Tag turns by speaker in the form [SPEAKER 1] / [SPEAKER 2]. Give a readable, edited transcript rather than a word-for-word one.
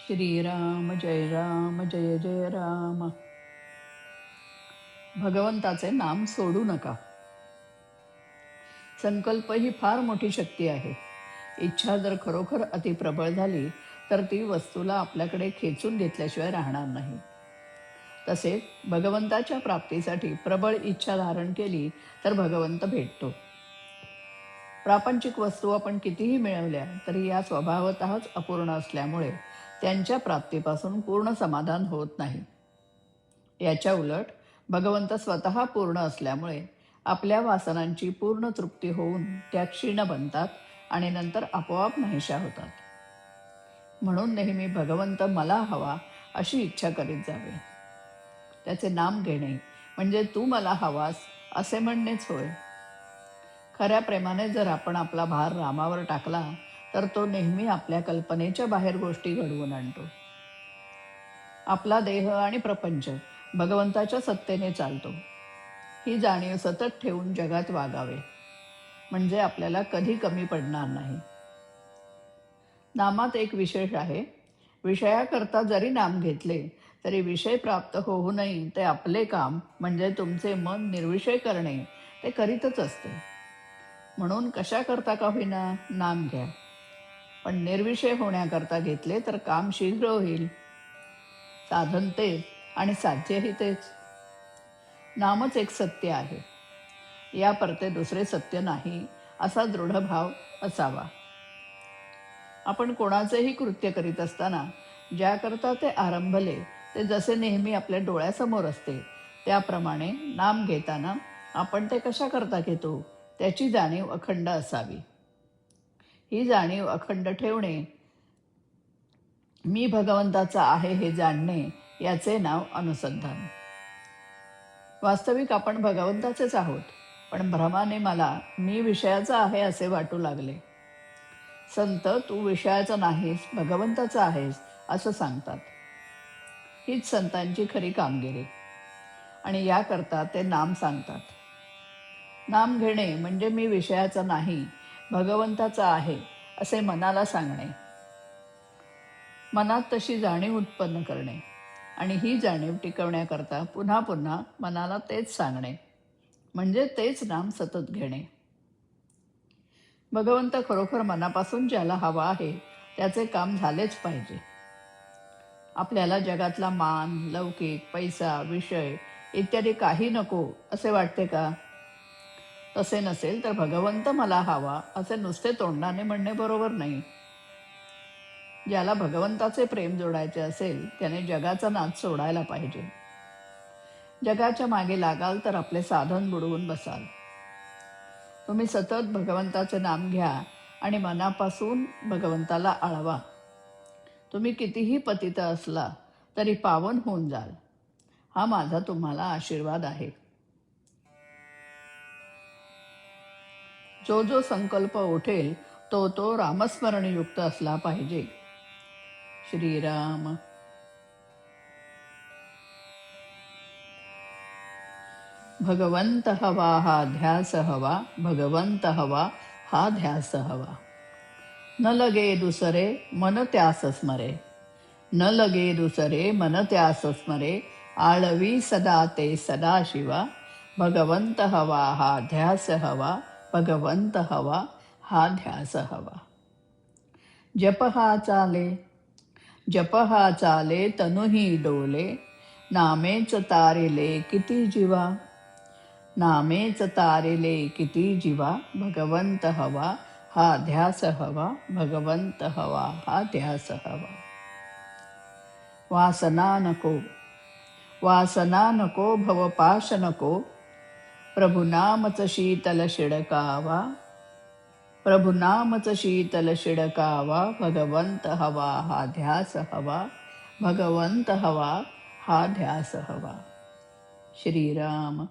[SPEAKER 1] श्रीराम जय जय राम. भगवंताचे नाम सोडू नका. संकल्प ही फार मोठी शक्ती आहे. इच्छा जर खरोखर अतिप्रबळ झाली तर ती वस्तूला आपल्याकडे खेचून घेतल्याशिवाय राहणार नाही. तसेच भगवंताच्या प्राप्तीसाठी प्रबळ इच्छा धारण केली तर भगवंत भेटतो. प्रापंचिक वस्तू आपण कितीही मिळवल्या तरी या स्वभावतःच अपूर्ण असल्यामुळे त्यांच्या प्राप्तीपासून पूर्ण समाधान होत नाही. याच्या उलट भगवंत स्वतः पूर्ण असल्यामुळे आपल्या वासनांची पूर्ण तृप्ती होऊन त्या क्षीण बनतात आणि नंतर आपोआप नाहीशा होतात. म्हणून नेहमी भगवंत मला हवा अशी इच्छा करीत जावे. त्याचे नाम घेणे म्हणजे तू मला हवास असे म्हणणेच होय. खऱ्या प्रेमाने जर आपण आपला भार रामावर टाकला तर तो नेहमी आपल्या कल्पनेच्या बाहेर गोष्टी घडवून आणतो. आपला देह आणि प्रपंच भगवंताच्या सत्तेने चालतो ही जाणीव सतत ठेवून जगात वागावे म्हणजे आपल्याला कधी कमी पडणार नाही. नामात एक विशेष आहे. विषयाकरता जरी नाम घेतले तरी विषय प्राप्त होऊनही ते आपले काम म्हणजे तुमचे मन निर्विषय करणे ते करीतच असते. म्हणून कशाकरता का होईना नाम घ्या, पण निर्विषय होण्याकरता घेतले तर काम शीघ्र होईल. साधन तेच आणि साध्यही तेच. नामच एक सत्य आहे. या परते दुसरे सत्य नाही असा दृढ भाव असावा. आपण कोणाचेही कृत्य करीत असताना ज्याकरता ते आरंभले ते जसे नेहमी आपल्या डोळ्यासमोर असते त्याप्रमाणे नाम घेताना आपण ते कशाकरता घेतो त्याची जाणीव अखंड असावी. ही जाणीव अखंड ठेवणे मी भगवंताचा आहे हे जाणणे याचे नाव अनुसंधान. वास्तविक आपण भगवंताचेच आहोत, पण भ्रमाने मला मी विषयाचा आहे असे वाटू लागले. संत तू विषयाचा नाहीस भगवंताचा आहेस असं सांगतात. हीच संतांची खरी कामगिरी आणि याकरता ते नाम सांगतात. नाम घेणे म्हणजे मी विषयाचा नाही भगवंताचा आहे असे मनाला सांगणे. मनात तशी जाणीव उत्पन्न करणे आणि ही जाणीव टिकवण्याकरता पुन्हा पुन्हा मनाला तेच सांगणे म्हणजे तेच नाम सतत घेणे. भगवंत खरोखर मनापासून ज्याला हवा आहे त्याचे काम झालेच पाहिजे. आपल्याला जगातला मान, लौकिक, पैसा, विषय इत्यादी काही नको असे वाटते का? तसे नसेल तर भगवंत मला हवा असे नुसते तोंडाने म्हणणे बरोबर नाही. ज्याला भगवंताचे प्रेम जोडायचे असेल त्याने जगाचा नाद सोडायला पाहिजे. जगाच्या मागे लागाल तर आपले साधन बुडवून बसाल. तुम्ही सतत भगवंताचे नाम घ्या आणि मनापासून भगवंताला आळवा. तुम्ही कितीही पतित असला तरी पावन होऊन जाल. हा माझा तुम्हाला आशीर्वाद आहे. जो जो संकल्प उठेल तो तो रामस्मरणयुक्त असला पाहिजे. श्रीराम. भगवंत हवा हा ध्यास हवा, भगवंत हवा हा ध्यास हवा. न लगे दुसरे मन त्यास स्मरे, न लगे दुसरे मन त्यास स्मरे. आळवी सदा ते सदा शिवा, भगवंत हवा हा ध्यास हवा, भगवंत हवा हा ध्यास हवा. जप हा चाले, जप हा चाले तनुही डोले. नामेच तारिले किती जीवा, नामेच तारिले किती जीवा. भगवंत हवा हा ध्यास हवा, भगवंत हवा हा ध्यास हवा. वासना नको, वासना नको, भवपाश नको. प्रभुनामच शीतल शिडकावा, प्रभुनामच शीतल शिडकावा. भगवंत हवा हा ध्यास हवा, भगवंत हवा हा ध्यास हवा. श्रीराम.